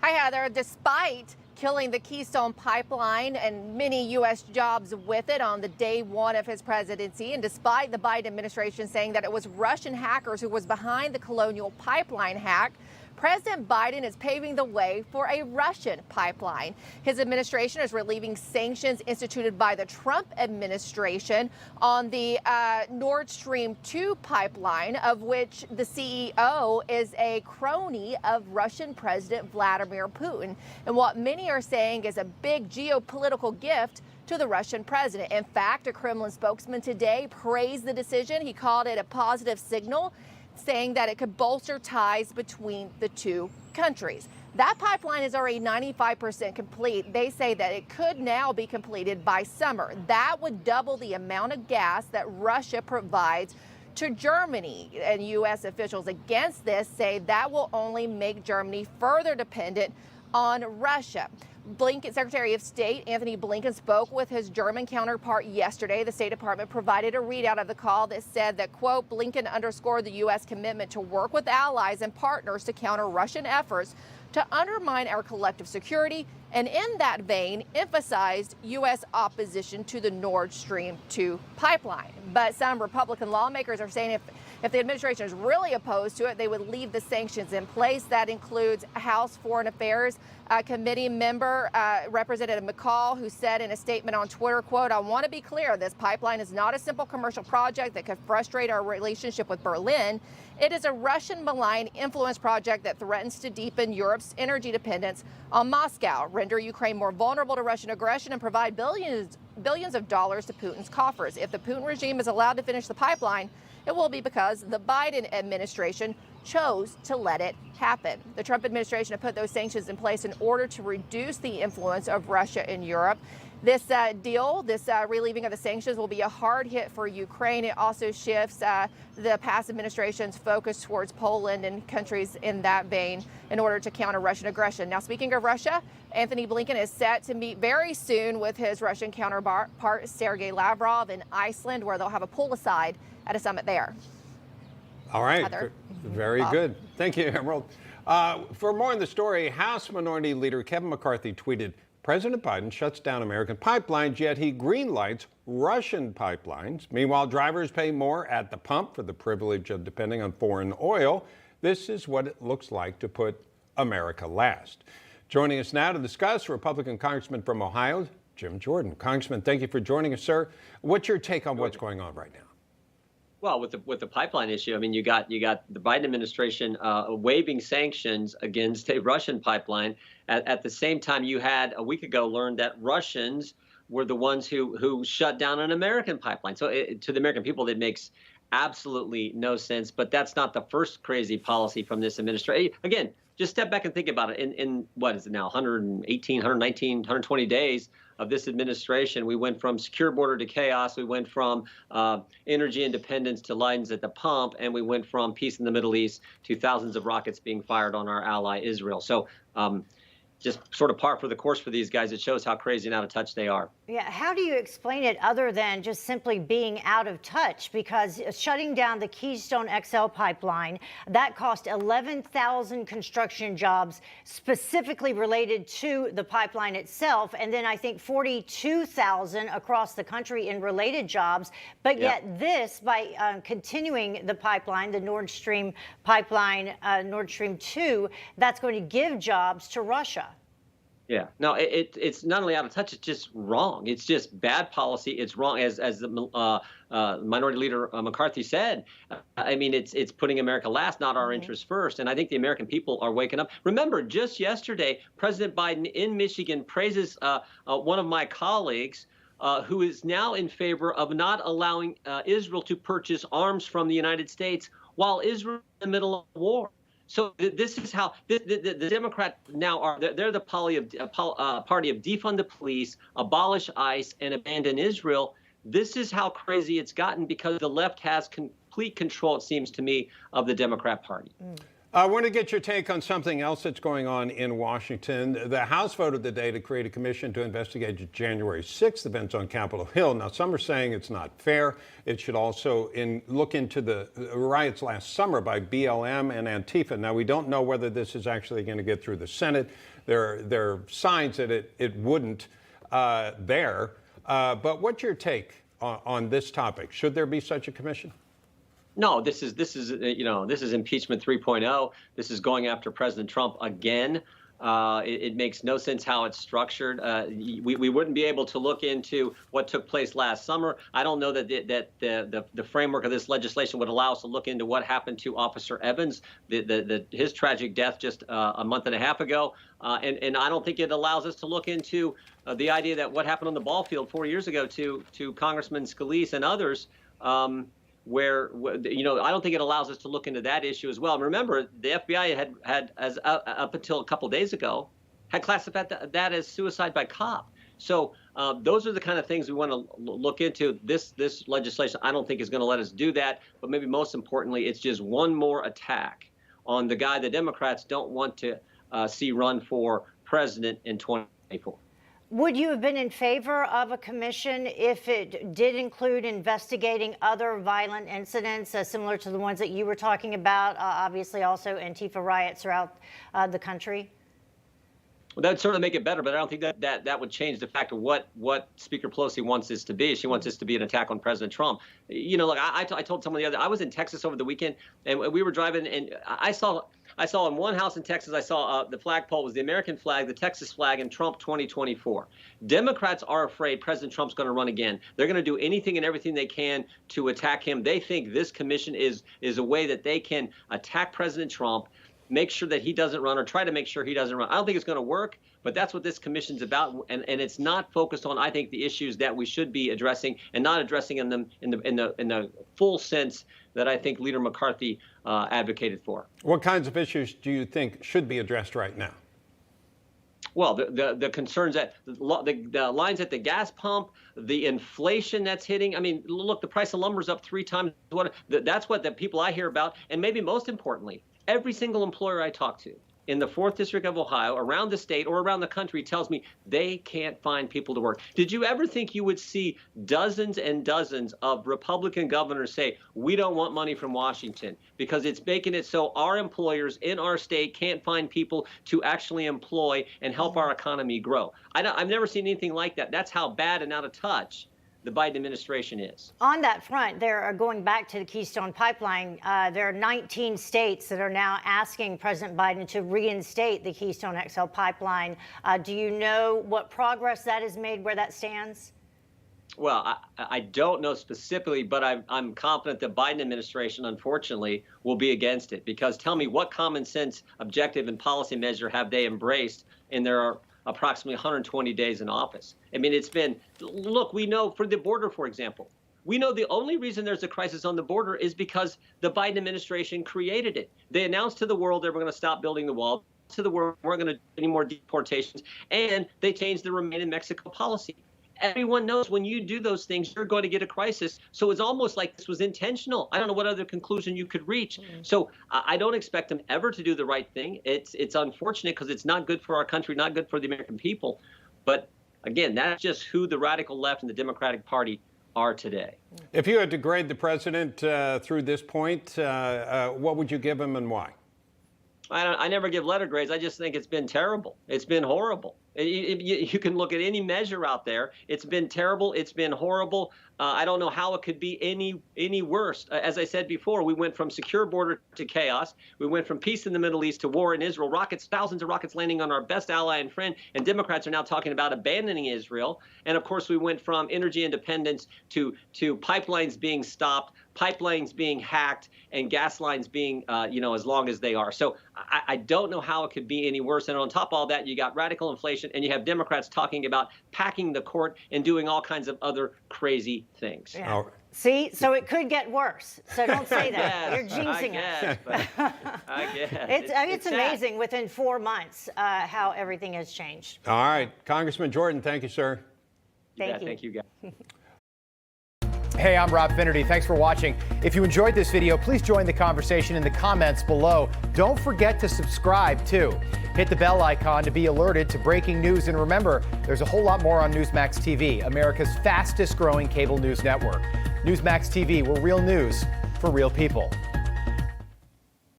Hi, Heather. Despite killing the Keystone Pipeline and many U.S. jobs with it on the day one of his presidency, and despite the Biden administration saying that it was Russian hackers who was behind the Colonial Pipeline hack, President Biden is paving the way for a Russian pipeline. His administration is relieving sanctions instituted by the Trump administration on the Nord Stream 2 pipeline, of which the CEO is a crony of Russian President Vladimir Putin. And what many are saying is a big geopolitical gift to the Russian president. In fact, a Kremlin spokesman today praised the decision. He called it a positive signal, saying that it could bolster ties between the two countries. That pipeline is already 95% complete. They say that it could now be completed by summer. That would double the amount of gas that Russia provides to Germany. And U.S. officials against this say that will only make Germany further dependent on Russia. Secretary of State Antony Blinken spoke with his German counterpart yesterday. The State Department provided a readout of the call that said that, quote, Blinken underscored the U.S. commitment to work with allies and partners to counter Russian efforts to undermine our collective security, and in that vein, emphasized U.S. opposition to the Nord Stream 2 pipeline. But some Republican lawmakers are saying if the administration is really opposed to it, they would leave the sanctions in place. That includes House Foreign Affairs Committee member Representative McCall, who said in a statement on Twitter, quote, I want to be clear, this pipeline is not a simple commercial project that could frustrate our relationship with Berlin. It is a Russian malign influence project that threatens to deepen Europe's energy dependence on Moscow, render Ukraine more vulnerable to Russian aggression, and provide billions of dollars to Putin's coffers. If the Putin regime is allowed to finish the pipeline, it will be because the Biden administration chose to let it happen. The Trump administration have put those sanctions in place in order to reduce the influence of Russia in Europe. This deal, this relieving of the sanctions, will be a hard hit for Ukraine. It also shifts the past administration's focus towards Poland and countries in that vein in order to counter Russian aggression. Now, speaking of Russia, Antony Blinken is set to meet very soon with his Russian counterpart, Sergei Lavrov, in Iceland, where they'll have a pull-aside at a summit there. All right. Heather. Very good. Thank you, Emerald. For more on the story, House Minority Leader Kevin McCarthy tweeted, President Biden shuts down American pipelines, yet he greenlights Russian pipelines. Meanwhile, drivers pay more at the pump for the privilege of depending on foreign oil. This is what it looks like to put America last. Joining us now to discuss, Republican Congressman from Ohio, Jim Jordan. Congressman, thank you for joining us, sir. What's your take on what's going on right now? Well, with the pipeline issue, I mean, you got the Biden administration waiving sanctions against a Russian pipeline. At the same time, you had a week ago learned that Russians were the ones who shut down an American pipeline. So to the American people, that makes absolutely no sense. But that's not the first crazy policy from this administration. Again, just step back and think about it. In what is it now, 118, 119, 120 days of this administration, we went from secure border to chaos. We went from energy independence to lines at the pump, and we went from peace in the Middle East to thousands of rockets being fired on our ally Israel. So just sort of par for the course for these guys. It shows how crazy and out of touch they are. Yeah, how do you explain it other than just simply being out of touch? Because shutting down the Keystone XL pipeline, that cost 11,000 construction jobs specifically related to the pipeline itself, and then I think 42,000 across the country in related jobs. But yet this, by continuing the pipeline, the Nord Stream pipeline, Nord Stream 2, that's going to give jobs to Russia. Yeah, no, it's not only out of touch, it's just wrong. It's just bad policy. It's wrong, as the Minority Leader McCarthy said. I mean, it's putting America last, not our interests first. And I think the American people are waking up. Remember, just yesterday, President Biden in Michigan praises one of my colleagues who is now in favor of not allowing Israel to purchase arms from the United States while Israel is in the middle of war. So this is how the Democrats now are. They're the party of defund the police, abolish ICE, and abandon Israel. This is how crazy it's gotten because the left has complete control, it seems to me, of the Democrat Party. I want to get your take on something else that's going on in Washington. The House voted today to create a commission to investigate the January 6th events on Capitol Hill. Now, some are saying it's not fair. It should also look into the riots last summer by BLM and Antifa. Now, we don't know whether this is actually going to get through the Senate. There are signs that it wouldn't there. But what's your take on this topic? Should there be such a commission? No, this is impeachment 3.0. This is going after President Trump again. It makes no sense how it's structured. We wouldn't be able to look into what took place last summer. I don't know that the framework of this legislation would allow us to look into what happened to Officer Evans, his tragic death just a month and a half ago. And I don't think it allows us to look into the idea that what happened on the ball field 4 years ago to Congressman Scalise and others. Where I don't think it allows us to look into that issue as well. And remember, the FBI had as up until a couple days ago, had classified that as suicide by cop. So those are the kind of things we want to look into. This legislation, I don't think, is going to let us do that. But maybe most importantly, it's just one more attack on the guy the Democrats don't want to see run for president in 2024. Would you have been in favor of a commission if it did include investigating other violent incidents similar to the ones that you were talking about, obviously also Antifa riots throughout the country? Well, that would certainly make it better, but I don't think that would change the fact of what Speaker Pelosi wants this to be. She wants this to be an attack on President Trump. Look, I told someone the other day, I was in Texas over the weekend, and we were driving, and I saw in one house in Texas, I saw the flagpole was the American flag, the Texas flag, and Trump 2024. Democrats are afraid President Trump's going to run again. They're going to do anything and everything they can to attack him. They think this commission is a way that they can attack President Trump, make sure that he doesn't run, or try to make sure he doesn't run. I don't think it's going to work, but that's what this commission's about, and it's not focused on, I think, the issues that we should be addressing, and not addressing them in the full sense that I think Leader McCarthy advocated for. What kinds of issues do you think should be addressed right now? Well, the concerns that the lines at the gas pump, the inflation that's hitting. I mean, look, the price of lumber is up 3 times what. That's what the people I hear about, and maybe most importantly, every single employer I talk to in the 4th District of Ohio, around the state or around the country, tells me they can't find people to work. Did you ever think you would see dozens and dozens of Republican governors say, we don't want money from Washington because it's making it so our employers in our state can't find people to actually employ and help our economy grow? I've never seen anything like that. That's how bad and out of touch the Biden administration is. On that front, going back to the Keystone Pipeline, there are 19 states that are now asking President Biden to reinstate the Keystone XL pipeline. Do you know what progress that has made, where that stands? Well, I don't know specifically, but I'm confident the Biden administration, unfortunately, will be against it. Because tell me, what common sense, objective, and policy measure have they embraced in their approximately 120 days in office? I mean, it's been, look, we know for the border, for example, we know the only reason there's a crisis on the border is because the Biden administration created it. They announced to the world they were going to stop building the wall, to the world we're going to do any more deportations, and they changed the Remain in Mexico policy. Everyone knows when you do those things, you're going to get a crisis. So it's almost like this was intentional. I don't know what other conclusion you could reach. So I don't expect them ever to do the right thing. It's unfortunate because it's not good for our country, not good for the American people. But again, that's just who the radical left and the Democratic Party are today. If you had to grade the president through this point, what would you give him and why? I never give letter grades. I just think it's been terrible. It's been horrible. You can look at any measure out there. It's been terrible. It's been horrible. I don't know how it could be any worse. As I said before, we went from secure border to chaos. We went from peace in the Middle East to war in Israel. Thousands of rockets landing on our best ally and friend. And Democrats are now talking about abandoning Israel. And of course, we went from energy independence to pipelines being stopped, pipelines being hacked, and gas lines being, as long as they are. So I don't know how it could be any worse. And on top of all that, you got radical inflation, and you have Democrats talking about packing the court and doing all kinds of other crazy things. Yeah. See, so it could get worse. So don't say that. You're jinxing it. I guess. It's amazing within 4 months how everything has changed. All right. Congressman Jordan, thank you, sir. Thank you. Thank you, guys. Hey, I'm Rob Finnerty. Thanks for watching. If you enjoyed this video, please join the conversation in the comments below. Don't forget to subscribe, too. Hit the bell icon to be alerted to breaking news. And remember, there's a whole lot more on Newsmax TV, America's fastest growing cable news network. Newsmax TV, we're real news for real people.